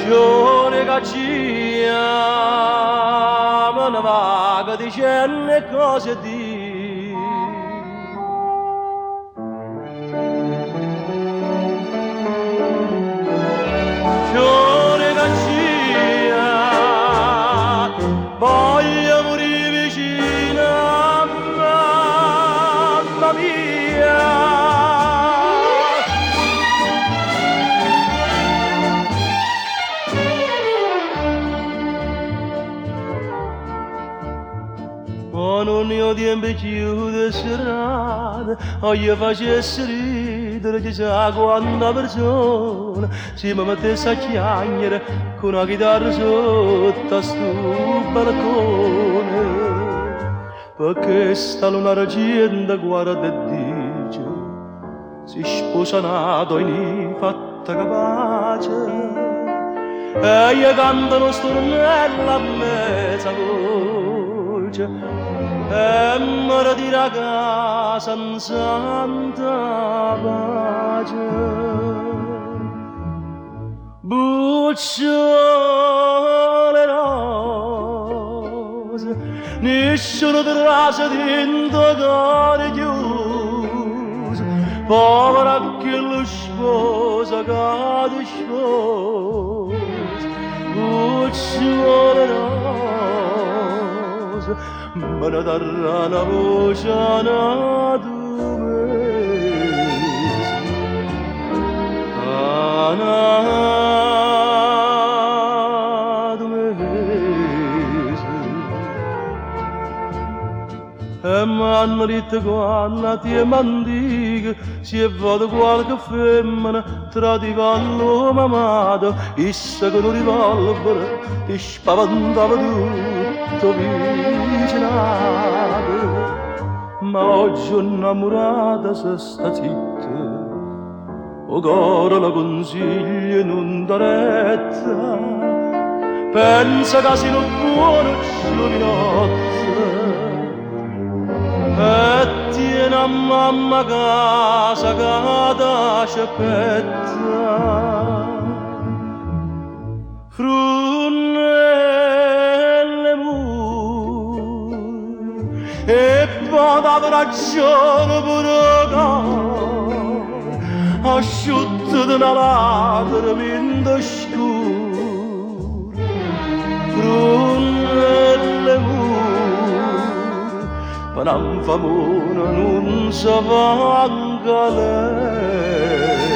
Giorni che ci amano vaga dicendo cose di giorni che ci voglio morire vicino a mamma mia. Non io tempo chiude serate, o io facessi ridere, chissà quanta persona si mi mettesse a chiacchiere con una chitarra sotto a sto balcone. Perché sta luna argenta guarda e dice, si sposa nato in fatta capace, e io cantano stornella a mezza voce. E mi ritira a casa in santa pace. Bucciole rose, nessuno trase dentro cuore chiuso. Povera che lo sposa cade sposa. Bucciole rose, me ne darà una voce a tu mese, a tu mese. E m'hanno detto quando ti mandica, se vado qualche femmina tradiva l'uomo amato, issa con un revolver ti spaventava tutto vicinato. Ma oggi innamorata se sta zitta, o cuore la consiglio non dà retta, pensa che si non buono giovinotto. E tiene a mamma casa che da sciappetta, frunnelle mu e poi da ragione pure che asciutta di una lacrima in da scuro, frunnelle mu non famone non sa vanca lei.